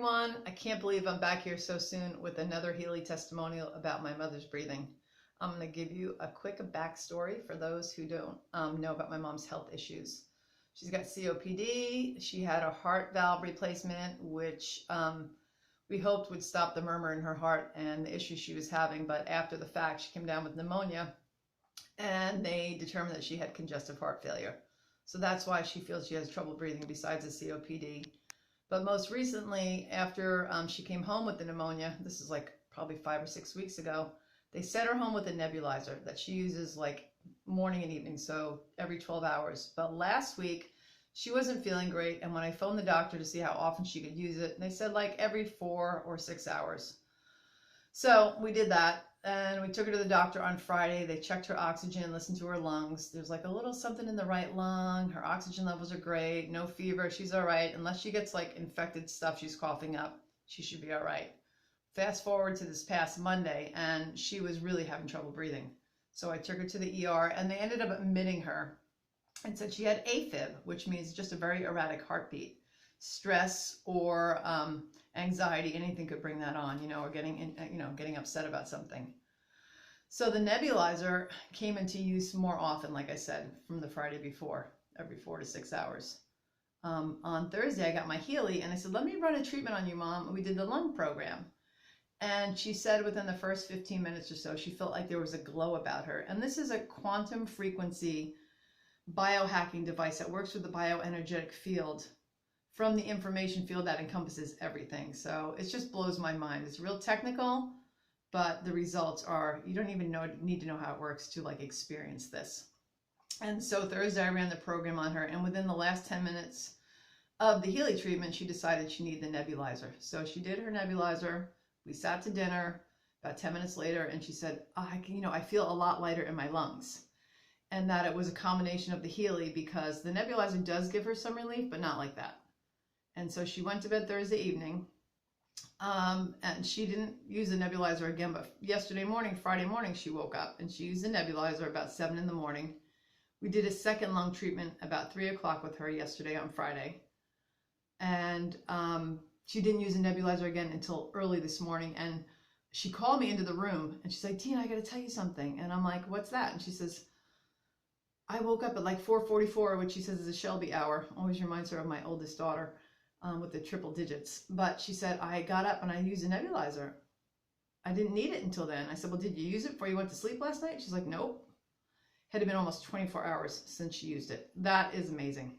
everyone. I can't believe I'm back here so soon with another Healy testimonial about my mother's breathing. I'm going to give you a quick backstory for those who don't know about my mom's health issues. She's got COPD. She had a heart valve replacement, which we hoped would stop the murmur in her heart and the issues she was having. But after the fact, she came down with pneumonia, and they determined that she had congestive heart failure. So that's why she feels she has trouble breathing besides the COPD. But most recently, after she came home with the pneumonia, this is like probably 5 or 6 weeks ago, they sent her home with a nebulizer that she uses like morning and evening, so every 12 hours. But last week, she wasn't feeling great, and when I phoned the doctor to see how often she could use it, they said like every 4 or 6 hours. So we did that, and we took her to the doctor on Friday. They checked her oxygen, listened to her lungs. There's like a little something in the right lung. Her oxygen levels are great, no fever, she's all right. Unless she gets like infected stuff she's coughing up, she should be all right. Fast forward to this past Monday, and she was really having trouble breathing. So I took her to the ER, and they ended up admitting her and said she had AFib, which means just a very erratic heartbeat. Stress or anxiety, anything could bring that on, or getting upset about something. So the nebulizer came into use more often, like I said, from the Friday before, every 4 to 6 hours. On Thursday, I got my Healy, and I said, let me run a treatment on you, Mom. We did the lung program. And she said within the first 15 minutes or so, she felt like there was a glow about her. And this is a quantum frequency biohacking device that works with the bioenergetic field from the information field that encompasses everything. So it just blows my mind. It's real technical, but the results are, you don't even need to know how it works to like experience this. And so Thursday I ran the program on her, and within the last 10 minutes of the Healy treatment, she decided she needed the nebulizer. So she did her nebulizer. We sat to dinner about 10 minutes later, and she said, I feel a lot lighter in my lungs. And that it was a combination of the Healy, because the nebulizer does give her some relief, but not like that. And so she went to bed Thursday evening, and she didn't use the nebulizer again, but Friday morning, she woke up and she used the nebulizer about 7 in the morning. We did a second lung treatment about 3 o'clock with her yesterday on Friday. And she didn't use the nebulizer again until early this morning. And she called me into the room and she's like, Tina, I got to tell you something. And I'm like, what's that? And she says, I woke up at like 4:44, which she says is a Shelby hour. Always reminds her of my oldest daughter with the triple digits. But she said, I got up and I used a nebulizer. I didn't need it until then. I said, well, did you use it before you went to sleep last night? She's like, nope. Had been almost 24 hours since she used it. That is amazing.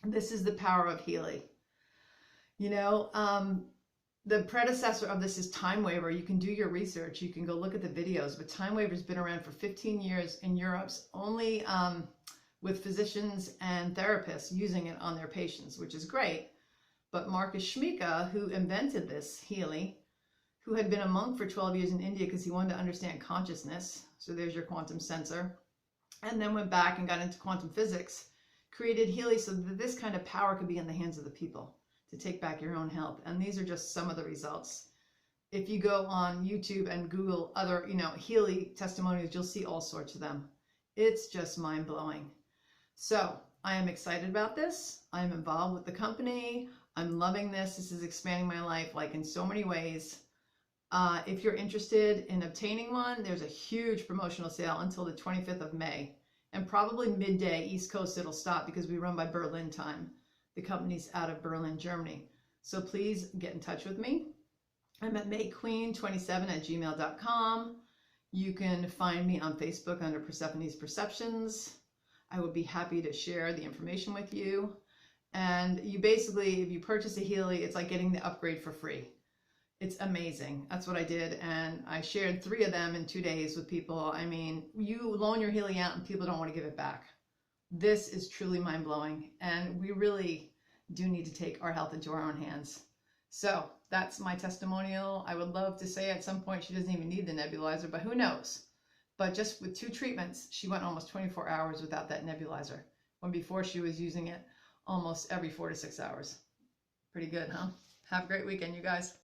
This is the power of Healy. The predecessor of this is Time Waver. You can do your research. You can go look at the videos. But Time Waver has been around for 15 years in Europe, only with physicians and therapists using it on their patients, which is great. But Marcus Schmika, who invented this Healy, who had been a monk for 12 years in India because he wanted to understand consciousness, so there's your quantum sensor, and then went back and got into quantum physics, created Healy so that this kind of power could be in the hands of the people to take back your own health. And these are just some of the results. If you go on YouTube and Google other, Healy testimonials, you'll see all sorts of them. It's just mind-blowing. So I am excited about this. I'm involved with the company. I'm loving this. This is expanding my life like in so many ways. If you're interested in obtaining one, there's a huge promotional sale until the 25th of May. And probably midday, East Coast, it'll stop because we run by Berlin time. The company's out of Berlin, Germany. So please get in touch with me. I'm at makequeen27@gmail.com. You can find me on Facebook under Persephone's Perceptions. I would be happy to share the information with you. And you basically, if you purchase a Healy, it's like getting the upgrade for free. It's amazing. That's what I did. And I shared 3 of them in 2 days with people. I mean, you loan your Healy out and people don't want to give it back. This is truly mind-blowing. And we really do need to take our health into our own hands. So that's my testimonial. I would love to say at some point she doesn't even need the nebulizer, but who knows? But just with 2 treatments, she went almost 24 hours without that nebulizer, when before she was using it almost every 4 to 6 hours. Pretty good, huh? Have a great weekend, you guys.